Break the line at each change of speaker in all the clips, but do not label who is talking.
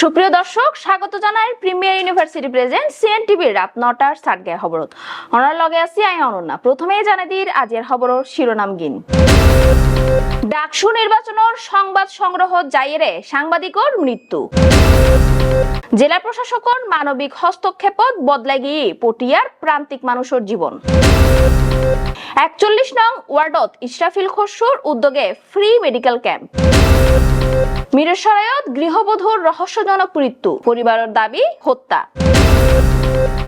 সুপ্রিয় দর্শক, স্বাগত জানাই প্রিমিয়ার ইউনিভার্সিটি প্রেজেন্ট সিএনটিভির রাত 9টার সাতগায় খবরত অনার লগে আছি আই অনন্যা। প্রথমেই জানাই দিই আজির খবরের শিরোনাম গিন। ডাকসু নির্বাচনের সংবাদ সংগ্রহ যাইরে সাংবাদিকর মৃত্যু। জেলা প্রশাসকর মানবিক হস্তক্ষেপত বদলাই গিয়ে পটিয়ার প্রান্তিক মানুষের জীবন। 41 নং ওয়ার্ডত ইসরাফিল খসরুর উদ্যোগে ফ্রি মেডিকেল ক্যাম্প। মিরসরাইত গৃহবধূর রহস্যজনক মৃত্যু, পরিবারের দাবি হত্যা।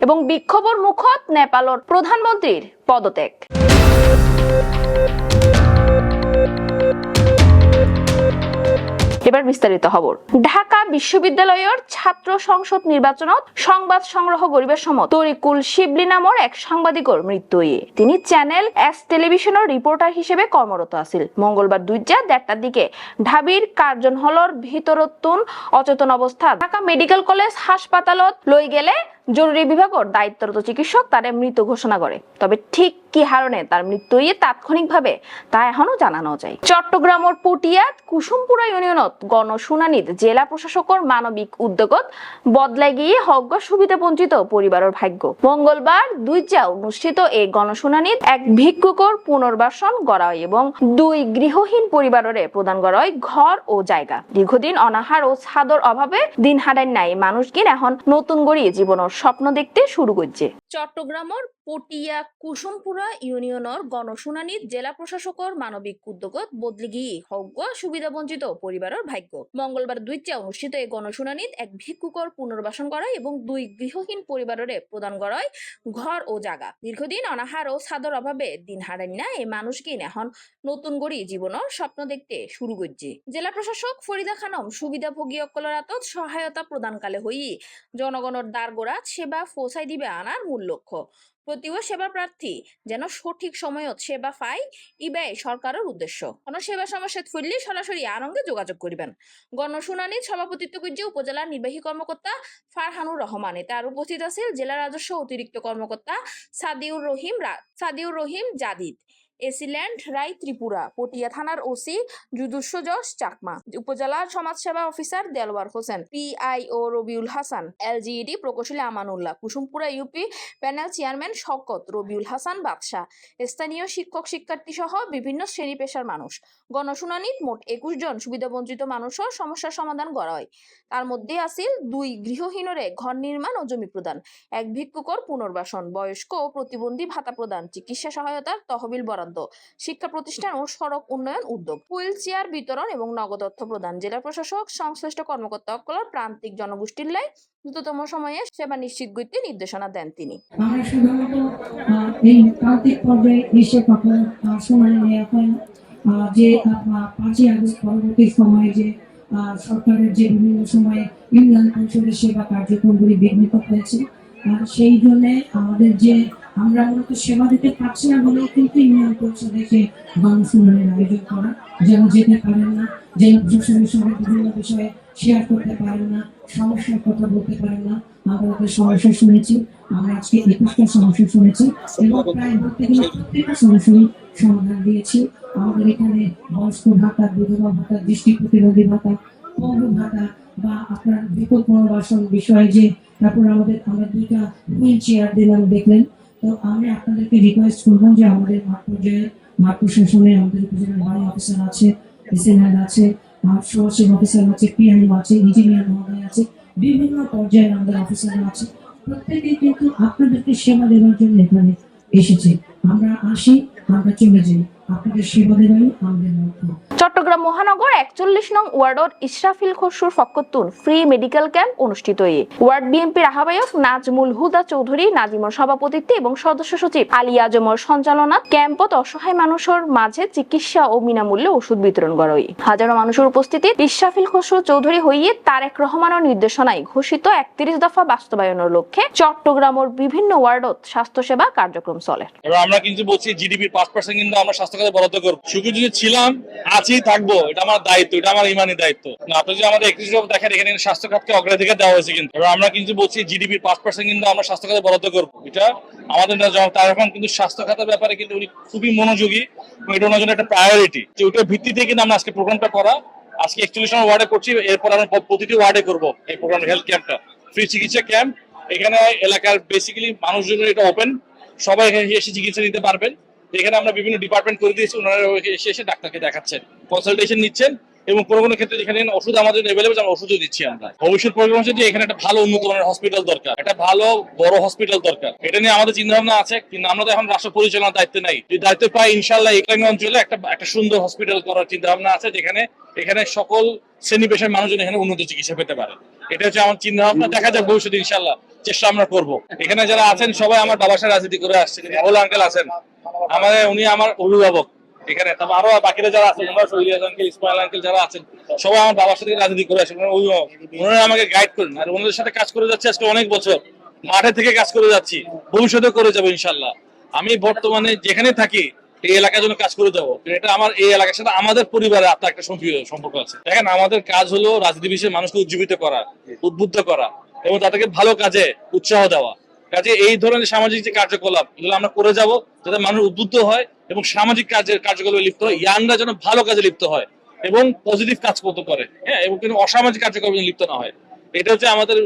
এবং বিক্ষোভের মুখত নেপালের প্রধানমন্ত্রীর পদত্যাগ। এবার বিস্তারিত খবর। ঢাকা বিশ্ববিদ্যালয়ের ছাত্র সংসদ নির্বাচনত সংবাদ সংগ্রহ করিবার সময় তরিকুল শিবলি নামের এক সাংবাদিকর মৃত্যু হয়ে তিনি চ্যানেল এস টেলিভিশনের রিপোর্টার হিসেবে কর্মরত আছিল। মঙ্গলবার 2:30টার দিকে ঢাবির কার্জন হলর ভিতরতুন অচেতন অবস্থা ঢাকা মেডিকেল কলেজ হাসপাতালত লই গেলে জরুরি বিভাগের দায়িত্বরত চিকিৎসক তারে মৃত ঘোষণা করে। তবে ঠিক কি কারণে তার মৃত্যু হয়ে তাৎক্ষণিকভাবে তা এখনো জানানো যায়। চট্টগ্রামের পটিয়াত কুসুমপুরা ইউনিয়নত গণশুনানিত জেলা প্রশাসকের মানবিক উদ্যোগত বদলাই গিয়ে হজ্ঞ সুবিধা বঞ্চিত পরিবারের ভাগ্য। মঙ্গলবার 2 অনুষ্ঠিত এই গণশুনানিত এক ভিক্ষুকর পুনর্বাসন করা হয় এবং 2 গৃহহীন পরিবারের প্রদান করা হয় ঘর ও জায়গা। দীর্ঘদিন অনাহার ও ছাদর অভাবে দিন হাঁটাই নাই মানুষকিন এখন নতুন গড়িয়ে জীবনের স্বপ্ন দেখতে শুরু করছে। চট্টগ্রামের পটিয়া কুসুমপুরা ইউনিয়নের গণশুনানিত জেলা প্রশাসকের মানবিক উদ্যোগত বদলি গিয়ে হজ্ঞ সুবিধা বঞ্চিত পরিবারের ভাগ্য। মঙ্গলবার 2 অনুষ্ঠিত এই গণশুনানিত এক ভিক্ষুকর পুনর্বাসন করা এবং 2 গৃহহীন পরিবারের প্রদান করা ঘর ও জায়গা। দীর্ঘদিন অনাহার ও ছাদর অভাবে দিন হারান না এই মানুষকিন এখন নতুন গড়ি জীবনের স্বপ্ন দেখতে শুরু করছে। জেলা প্রশাসক ফরিদা খানম সুবিধাভোগী অকলের হাতত সহায়তা প্রদানকালে হই জনগণের দ্বারগোড়া সেবা পৌঁছাই দিবে আনার মূল লক্ষ্য। প্রতিও সেবা প্রার্থী যেন সঠিক সময়ত সেবা পায় ইবে সরকারের উদ্দেশ্য। কোন সেবা সমস্যা ফুললে সরাসরি আরঙ্গে যোগাযোগ করিবেন। গণশুনানির সভাপতিত্ব করছে উপজেলা নির্বাহী কর্মকর্তা ফারহানুর রহমান। তার উপস্থিত আছেন জেলা রাজস্ব অতিরিক্ত কর্মকর্তা সাদিউর রহিম জাদিদ, এসিল্যান্ড রায় ত্রিপুরা, পটিয়া থানার ওসি যুদুস্যজস চাকমা, উপজেলার সমাজসেবা officer Delwar Hossain, PIO Rabiul Hasan, LGED প্রকৌশলী Amanullah, Kusumpura UP panel chairman Shawkat Rabiul Hasan Badshah, স্থানীয় শিক্ষক শিক্ষার্থী সহ বিভিন্ন শ্রেণী পেশার মানুষ। গণশুনানিত মোট 21 জন সুবিধাবঞ্চিত মানুষের সমস্যার সমাধান করা হয়। তার মধ্যে আছিল 2 গৃহহীনরে ঘর নির্মাণ ও জমি প্রদান, 1 ভিক্ষুকর পুনর্বাসন, বয়স্ক ও প্রতিবন্ধী ভাতা প্রদান, চিকিৎসা সহায়তার তহবিল বরাদ্দ, শিক্ষা প্রতিষ্ঠান ও সড়ক উন্নয়ন উদ্যোগ, হুইল চেয়ার বিতরণ এবং নগদ অর্থ প্রদান। জেলা প্রশাসক সংশ্লিষ্ট কর্মকর্তা অকলের প্রান্তিক জনগোষ্ঠীর লাই দ্রুততম সময়ে সেবা নিশ্চিত করতে নির্দেশনা দেন তিনি।
আমরা সাধারণত এই প্রান্তিক পর্যায়ে এসে কখন শুনানি নেওয়া হয় যে 5ই আগস্ট পরবর্তী সময়ে যে সরকারের যে বিভিন্ন সময়ে ইউনিয়ন পরিষদের সেবা কার্যক্রমগুলি বিঘ্নিত হয়েছে, সেই জন্য আমাদের যে আমরা মূলত সেবা দিতে পারছি না বলেই কিন্তু ইউনিয়ন পরিষদে গণশুনানির আয়োজন করা, যারা যেতে পারেন না, জেলা প্রশাসনের সঙ্গে বিভিন্ন বিষয়ে শেয়ার করতে পারেন না, সমস্যার কথা বলতে পারেন না, আমরা তাদের সমস্যা শুনেছি। আমরা আজকে 21টা সমস্যা শুনেছি এবং প্রায় বলতে গেলে প্রত্যেকটা সমস্যারই সমাধান দিয়েছি। আমাদের এখানে বয়স্ক ভাতা, বিধবা ভাতা, দৃষ্টি প্রতিবন্ধী ভাতা, পঙ্গু ভাতা বা আপনার বিকল্প পুনর্বাসন বিষয়ে যে তারপর আমরা 2টা হুইল চেয়ার দিলাম দেখলেন। তো আমি আপনাদেরকে রিকোয়েস্ট করবো যে আমাদের মাঠ পর্যায়ে মাঠ প্রশাসনে আমাদের উপজেলার বাড়ি অফিসার আছে, এসএনআর আছে, সমাজসেবা অফিসার আছে, পিআইও আছে, ইঞ্জিনিয়ার মহোদয় আছে, বিভিন্ন পর্যায়ে আমাদের অফিসার আছে। প্রত্যেকেই কিন্তু আপনাদেরকে সেবা দেওয়ার জন্য এখানে এসেছে। আমরা আসি, আমরা চলে যাই, আপনাদের সেবা দেওয়াই আমাদের লক্ষ্য।
চট্টগ্রাম মহানগর 41 নং ওয়ার্ডর ইসরাফিল খসরুর ফকতুন ফ্রি মেডিকেল ক্যাম্প অনুষ্ঠিত হয়ে ওয়ার্ড বিএনপির আহ্বায়ক নাজমুল হুদা চৌধুরী নাজিমর সভাপতিত্বে এবং সদস্য সচিব আলী আজমর সঞ্চালনাত ক্যাম্পত অসহায় মানুষের মাঝে চিকিৎসা ও বিনামূল্যে ওষুধ বিতরণ করা হয়। হাজারো মানুষের উপস্থিতি ইসরাফিল খসরু চৌধুরী হইয়ে তারেক রহমানের নির্দেশনায় ঘোষিত 31 দফা বাস্তবায়নের লক্ষ্যে চট্টগ্রামের বিভিন্ন ওয়ার্ডত স্বাস্থ্যসেবা কার্যক্রম চলে।
আমরা কিন্তু বলছি জিডিপির 5% কিন্তু আমরা স্বাস্থ্য খাতে বরাদ্দ করব। সুখী যদি ছিলাম আছি থাকবো, এটা আমার দায়িত্ব, এটা আমার ইমানি দায়িত্ব। আপনি যদি আমাদের 31 দেখেন এখানে স্বাস্থ্য খাতকে অগ্রাধিকার দেওয়া হয়েছে, কিন্তু আমরা কিন্তু বলছি জিডিপির 5% কিন্তু আমরা স্বাস্থ্য খাতে বরাদ্দ করবো। এটা আমাদের তার এখন কিন্তু স্বাস্থ্য খাতের ব্যাপারে কিন্তু উনি খুবই মনোযোগী, এটা ওনার জন্য একটা প্রায়োরিটি, যে ওইটার ভিত্তিতে কিন্তু আমরা আজকে প্রোগ্রামটা করা। আজকে 41 নম্বর ওয়ার্ডে করছি, এরপর আমরা প্রতিটি ওয়ার্ডে করব এই প্রোগ্রাম, হেলথ ক্যাম্পটা, ফ্রি চিকিৎসা ক্যাম্প। এখানে এলাকার বেসিক্যালি মানুষজনের এটা ওপেন, সবাই এখানে এসে চিকিৎসা নিতে পারবেন। এখানে আমরা বিভিন্ন ডিপার্টমেন্ট করে দিয়েছি, ওনারা এসে ডাক্তারকে দেখাচ্ছেন, কনসালটেশন নিচ্ছেন, এবং কোনো কোনো ক্ষেত্রে যেখানে ওষুধ আমাদের অ্যাভেলেবল আমরা ওষুধও দিচ্ছি। আমরা ভবিষ্যৎ প্রোগ্রাম হচ্ছে যে এখানে একটা ভালো উন্নত মানের হসপিটাল দরকার, একটা ভালো বড় হসপিটাল দরকার। এটা নিয়ে আমাদের চিন্তা ভাবনা আছে, কিন্তু আমরা তো এখন রাষ্ট্র পরিচালনার দায়িত্ব নাই। যদি দায়িত্ব পাই ইনশাআল্লাহ এই অঞ্চলে একটা সুন্দর হসপিটাল করার চিন্তা ভাবনা আছে, যেখানে এখানে সকল শ্রেণী পেশার মানুষজন এখানে উন্নত চিকিৎসা পেতে পারে। এটা হচ্ছে আমার চিন্তা ভাবনা। দেখা যাক ভবিষ্যতে ইনশাআল্লাহ চেষ্টা আমরা করবো। এখানে যারা আছেন সবাই আমার বাবার সাথে রাজনীতি করে আসছেন। রাহুল আঙ্কেল আছেন, উনি আমার অভিভাবক এখানে। তারপর আরো বাকিরা যারা আছেন, আঙ্কেল, ইসমাইল আঙ্কেল যারা আছেন, সবাই আমার বাবার সাথে রাজনীতি করে আসেন, অভিভাবক। ওনারা আমাকে গাইড করেন, আর ওনাদের সাথে কাজ করে যাচ্ছি আজকে অনেক বছর, মাঠে থেকে কাজ করে যাচ্ছি, ভবিষ্যতে করে যাবো ইনশাল্লাহ। আমি বর্তমানে যেখানে থাকি এই এলাকার জন্য কাজ করে যাবো। এটা আমার এই এলাকার সাথে আমাদের পরিবারের আপনার একটা সম্পর্ক আছে। দেখেন, আমাদের কাজ হলো রাজনীতি বিষয়ে মানুষকে উজ্জীবিত করা, উদ্বুদ্ধ করা, এবং তাদেরকে ভালো কাজে উৎসাহ দেওয়া। কাজে এই ধরনের সামাজিক যে কার্যকলাপ এগুলো আমরা করে যাব, যাতে মানুষ উদ্বুদ্ধ হয় এবং সামাজিক কার্যকলাপে লিপ্ত হয়, ইয়াংরা যেন ভালো কাজে লিপ্ত হয় এবং পজিটিভ কাজ করতে করে, হ্যাঁ, এবং কোনো অসামাজিক কার্যকলাপে লিপ্ত না হয়। এটা হচ্ছে আমাদের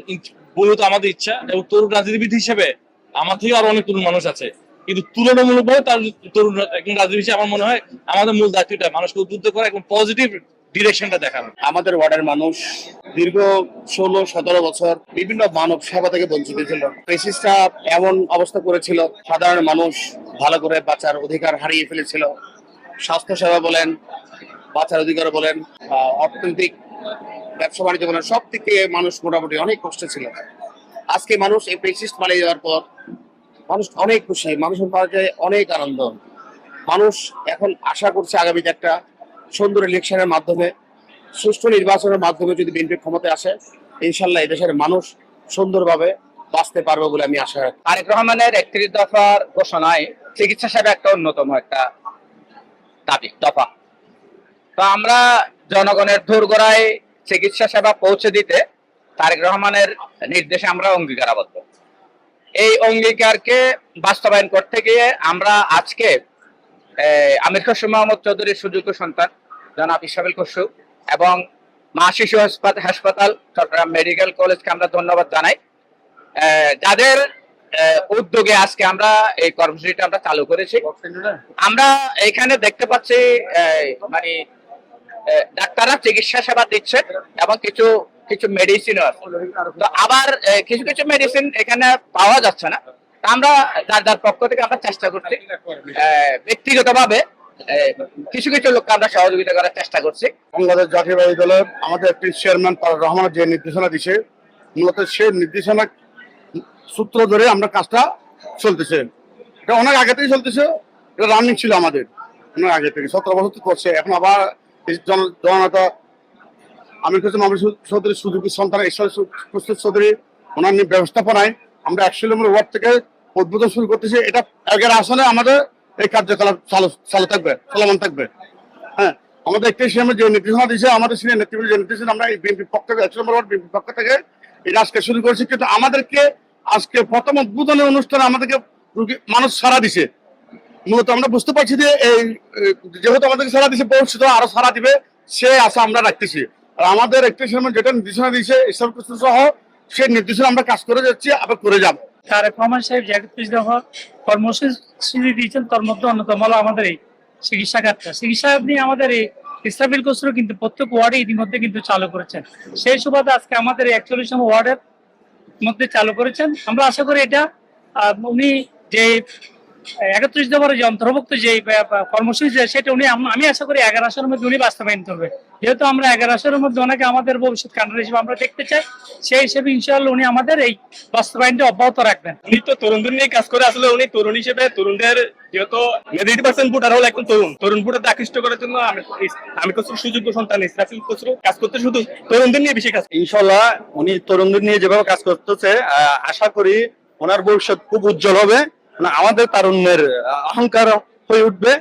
মূলত আমাদের ইচ্ছা। এবং তরুণ রাজনীতিবিদ হিসেবে আমার থেকে আরো অনেক তরুণ মানুষ আছে, কিন্তু তুলনামূলকভাবে তার তরুণ একজন রাজনীতি হিসেবে আমার মনে হয় আমাদের মূল দায়িত্বটা মানুষকে উদ্বুদ্ধ করা এবং পজিটিভ ডিরেকশনটা দেখানো।
আমাদের ওয়ার্ডের মানুষ দীর্ঘ 16-17 বছর বিভিন্ন মানব সেবা থেকে বঞ্চিত ছিল। ফ্যাসিস্টরা এমন অবস্থা করেছিল, সাধারণ মানুষ ভালো করে বাঁচার অধিকার হারিয়ে ফেলেছিল। স্বাস্থ্য সেবা বলেন, বাঁচার অধিকার বলেন, অর্থনৈতিক ব্যবসা বাণিজ্য বলেন, সব দিক থেকে মানুষ মোটামুটি অনেক কষ্টে ছিল। আজকে মানুষ এই ফ্যাসিস্ট পালিয়ে যাওয়ার পর মানুষ অনেক খুশি, মানুষের মাঝে অনেক আনন্দ। মানুষ এখন আশা করছে আগামীতে একটা সুন্দর ইলেকশনের মাধ্যমে, সুষ্ঠু নির্বাচনের মাধ্যমে যদি বিএনপি ক্ষমতায় আসে, ইনশাল্লাহ এদেশের মানুষ সুন্দরভাবে বাঁচতে পারবে বলে আমি আশা রাখি।
তারেক রহমানের 31 দফার ঘোষণায় চিকিৎসা সেবা একটা অন্যতম একটা দাবি দফা। তো আমরা জনগণের দোরগোড়ায় চিকিৎসা সেবা পৌঁছে দিতে তারেক রহমানের নির্দেশে আমরা অঙ্গীকারাবদ্ধ। এই অঙ্গীকারকে বাস্তবায়ন করতে গিয়ে আমরা আজকে আমির খসরু মাহমুদ চৌধুরীর সুযোগ্য সন্তান জনাব ইসমাইল খসরু এবং মা শিশু হাসপাতাল চট্টগ্রাম মেডিকেল কলেজকে আমরা ধন্যবাদ জানাই, যাদের উদ্যোগে আজকে আমরা এই কর্মসূচিটা আমরা চালু করেছি। আমরা এখানে দেখতে পাচ্ছি মানে ডাক্তাররা চিকিৎসা সেবা দিচ্ছে এবং কিছু কিছু মেডিসিনও আছে। তো আবার কিছু কিছু মেডিসিন এখানে পাওয়া যাচ্ছে না। আমরা যার যার পক্ষ থেকে আমরা চেষ্টা করছি, ব্যক্তিগতভাবে কিছু কিছু লোককে আমরা সহযোগিতা করার চেষ্টা করছি।
বাংলাদেশ জাতীয়তাবাদী দলের আমাদের একটি চেয়ারম্যান তারেক রহমান যে নির্দেশনা দিছে, মূলত সেই নির্দেশনা সূত্র ধরে আমরা কাজটা চলতেছে। এটা অনেক আগে থেকে চলতেছে, এটা রানিং ছিল আমাদের অনেক আগে থেকে, 17 বছর করছে। এখন আবার জননেতা আমির খসরু মাহমুদ চৌধুরীর সুযোগী সন্তান ইসমাইল চৌধুরী ওনার ব্যবস্থাপনায় আমরা 100 নম্বর ওয়ার্ড থেকে উদ্বোধন শুরু করতেছি। এটা 11 আসনে আমাদের এই কার্যকলাপ চালু থাকবে, চলমান থাকবে। হ্যাঁ, আমাদের একটি সিএমের যে নির্দেশনা দিয়েছে, আমাদের সিনিয়র নেতৃবৃন্দ যে নির্দেশনা, আমরা এই বিএনপির পক্ষ থেকে 100 নম্বর ওয়ার্ড বিএনপির পক্ষ থেকে এটা আজকে শুরু করেছি। কিন্তু আমাদেরকে আজকে প্রথম উদ্বোধনের অনুষ্ঠানে আমাদেরকে মানুষ সাড়া দিছে। মূলত আমরা বুঝতে পারছি যে এই যেহেতু আমাদেরকে সাড়া দিছে, ভবিষ্যৎ আরো সাড়া দিবে, সে আশা আমরা রাখতেছি। আর আমাদের একটি সিএমের যেটা নির্দেশনা দিয়েছে ইসলাম সহ সেই নির্দেশনা আমরা কাজ করে যাচ্ছি, আবার করে যাব।
তারেক রহমান সাহেব যে 31 দফা কর্মসূচি দিয়েছেন, তার মধ্যে অন্যতম হলো আমাদের এই চিকিৎসা খাতটা। চিকিৎসা নিয়ে আমাদের এই ইসলামিল খসরু কিন্তু প্রত্যেক ওয়ার্ডে ইতিমধ্যে কিন্তু চালু করেছেন। সেই সুবাদে আজকে আমাদের এই 41 নম্বর ওয়ার্ডের মধ্যে চালু করেছেন। আমরা আশা করি এটা উনি যে 31 দফার যে অন্তর্ভুক্ত যে কর্মসূচি সেটা উনি, আমি আশা করি 11 আসনের মধ্যে উনি বাস্তবায়ন করবে। যেহেতু আমরা 11 আসনের মধ্যে অনেকে আমাদের ভবিষ্যৎ কান্ডারি হিসেবে আমরা দেখতে চাই, সেই হিসেবে ইনশাআল্লাহ উনি আমাদের এই বাস্তবায়নটা অব্যাহত রাখবেন।
উনি তো তরুণদের নিয়ে কাজ করে, আসলে উনি তরুণ হিসেবে তরুণদের যেহেতু মেজরিটি পার্সেন্ট ভোটার হল এখন তরুণ ভোটারদের আকৃষ্ট করার জন্য আমি খসরু সুযোগ্য সন্তান ইসরাফিল খসরু কাজ করতে শুধু তরুণদের নিয়ে বেশি কাজ।
ইনশাল্লাহ উনি তরুণদের নিয়ে যেভাবে কাজ করতেছে, আশা করি ওনার ভবিষ্যৎ খুব উজ্জ্বল হবে, আমাদের তারুণ্যের অহংকার হয়ে উঠবে।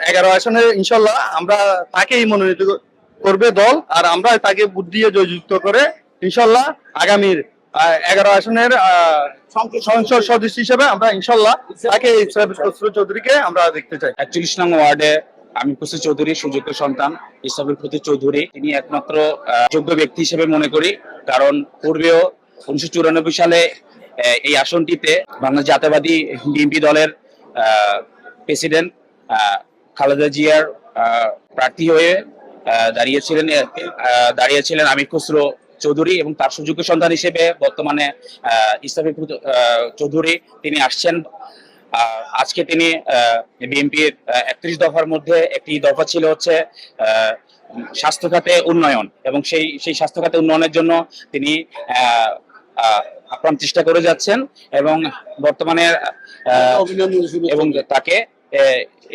11 আসনে ইনশাল্লাহ আমরা তাকেই মনোনীত করবে দল, আর আমরা তাকে ভোট দিয়ে জয়যুক্ত করে ইনশাল্লাহ আগামীর 11 আসনের সংসদ সদস্য হিসেবে আমরা ইনশাল্লাহ তাকে ইসরাফিল খসরু চৌধুরীকে আমরা দেখতে চাই।
41 নং ওয়ার্ডে আমির খসরু চৌধুরী সুযোগ্য সন্তান ইসরাফিল ফতুর চৌধুরী, তিনি একমাত্র যোগ্য ব্যক্তি হিসেবে মনে করি। কারণ পূর্বেও 1994 সালে এই আসনটিতে বাংলাদেশ জাতীয়বাদী বিএনপি দলের প্রেসিডেন্ট খালেদা জিয়ার প্রার্থী হয়ে দাঁড়িয়েছিলেন আমির খসরু চৌধুরী, এবং তার সুযোগ্য সন্তান হিসেবে বর্তমানে ইসরাফিল চৌধুরী তিনি আসছেন। আজকে তিনি বিএনপির 31 দফার মধ্যে একটি দফা ছিল হচ্ছে স্বাস্থ্য খাতে উন্নয়ন, এবং সেই স্বাস্থ্য খাতে উন্নয়নের জন্য তিনি আপ্রাণ চেষ্টা করে যাচ্ছেন, এবং বর্তমানে এবং তাকে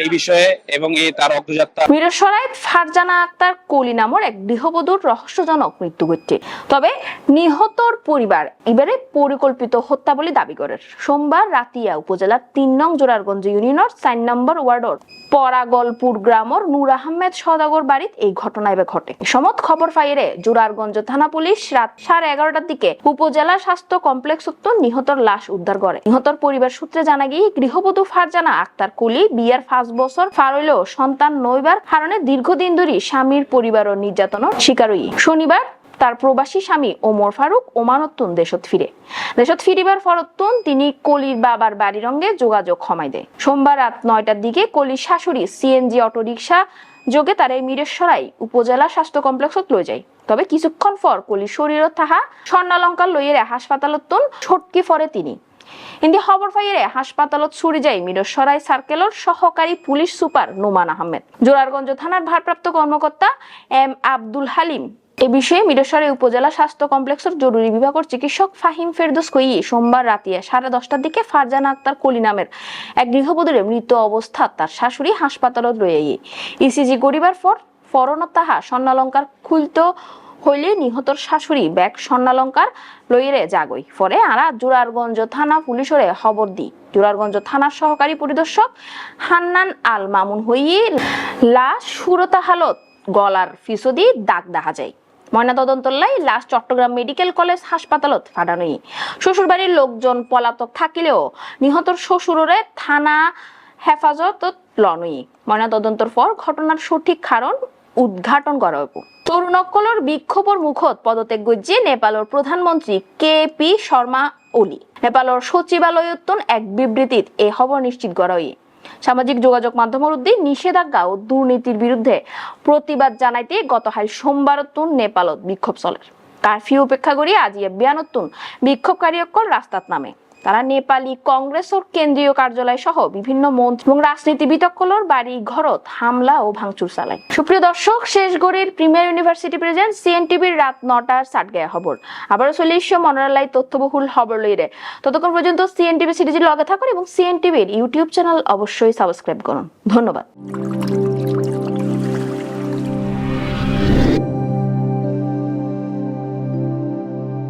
এই বিষয়ে এবং তার অগ্রযাত্রা।
মিরসরাইত ফারজানা আক্তার কলি নামের এক গৃহবধূর রহস্যজনক মৃত্যু ঘটছে। তবে নিহতর পরিবার এবারে পরিকল্পিত হত্যা বলে দাবি করে। সোমবার রাতিয়া উপজেলার 3 নং জোরারগঞ্জ ইউনিয়নের 4 নম্বর ওয়ার্ডর পরাগলপুর গ্রামের নূর আহমেদ সদাগর বাড়িতে এই ঘটনা ঘটে। সমত খবর পাইয়ে জোরারগঞ্জ থানা পুলিশ রাত 11:30টার দিকে উপজেলা স্বাস্থ্য কমপ্লেক্স উত্তর নিহতর লাশ উদ্ধার করে। নিহতর পরিবার সূত্রে জানা গিয়ে গৃহবধূ ফারজানা আক্তার কলি বিয়ার 5 বছর পার হইলেও সন্তান নইবার কারণে দীর্ঘদিন ধরে স্বামীর পরিবার ও নির্যাতনের শিকার হই। শনিবার তার প্রবাসী স্বামী ওমর ফারুক ওমানত্তুন দেশত ফিরিবার ফরত্তুন তিনি কলির বাবার বাড়ি রঙে যোগাযোগ ক্ষমাই দেয়। সোমবার রাত 9টার দিকে কলির শাশুড়ি সিএনজি অটোরিকশা যোগে তার এই মিরেশ্বরাই উপজেলা স্বাস্থ্য কমপ্লেক্সত লই যায়। তবে কিছুক্ষণ পর কলির শরীরত থাহা স্বর্ণালঙ্কার লইয়ের হাসপাতালতুন ছটকি ফরে তিনি। ইন্দি খবর পাইয়ে হাসপাতালত ছুরি যায় মিরসরাই সার্কেলের সহকারী পুলিশ সুপার নোমান আহমেদ। জোরারগঞ্জ থানার ভারপ্রাপ্ত কর্মকর্তা এম আব্দুল হালিম এ বিষয়ে মিরসরাই উপজেলা স্বাস্থ্য কমপ্লেক্সের জরুরি বিভাগের চিকিৎসক ফাহিম ফেরদৌস কই সোমবার রাতিয়া 10:30টার দিকে ফারজানা আক্তার কলি নামের এক গৃহবধূর মৃত অবস্থা তার শাশুড়ি হাসপাতালত রয়ে ইসিজি করিবার পর ফরনত তাহা স্বর্ণালঙ্কার খুলতে হইলে নিহতর শাশুড়ি ব্যাগ স্বর্ণালঙ্কার লইরে জাগই। পরে আরা জোরারগঞ্জ থানা পুলিশরে খবর দি। জোরারগঞ্জ থানার সহকারী পরিদর্শক হান্নান আল মামুন হইয়ে লাশ সুরতা হালত গলার ফিসদি দাগ দেখা যায়। ময়নাতদন্তলাই লাশ চট্টগ্রাম মেডিকেল কলেজ হাসপাতালত ফাটানোই। শ্বশুরবাড়ির লোকজন পলাতক থাকিলেও নিহতর শ্বশুররে থানা হেফাজতত লনই। ময়নাতদন্তর পর ঘটনার সঠিক কারণ উদ্ঘাটন করা হইব। তরুণকলর বিক্ষোভের মুখত পদত্যাগ গজ্জে নেপালের প্রধানমন্ত্রী কেপি শর্মা ওলি। নেপালের সচিবালয়তন এক বিবৃতিত এই খবর নিশ্চিত করা হয়। সামাজিক যোগাযোগ মাধ্যমের উদ্যোগে নিষেধাজ্ঞা ও দুর্নীতির বিরুদ্ধে প্রতিবাদ জানাইতে গতকাল সোমবারতুন নেপালত বিক্ষোভ চলে। কারফিউ উপেক্ষা করি আজিয়ে বিয়ানতুন বিক্ষোভকারী অকল রাস্তাত নামে। তারা নেপালি কংগ্রেসের কেন্দ্রীয় কার্যালয় সহ বিভিন্ন মন্ত্রী এবং রাজনীতিবিদসকলের বাড়ি ঘরত হামলা ও ভাঙচুর চালায়। সুপ্রিয় দর্শক, শেষ গড়ির প্রিমিয়ার ইউনিভার্সিটি প্রেজেন্ট সিএনটিভির রাত 9টার সাটগায়া খবর আবারও চলে এসছে মনোরালাই তথ্যবহুল খবর লইরে। ততক্ষণ পর্যন্ত সিএনটিভি সিরিজের লগে থাকুন এবং সিএনটিভির ইউটিউব চ্যানেল অবশ্যই সাবস্ক্রাইব করুন। ধন্যবাদ।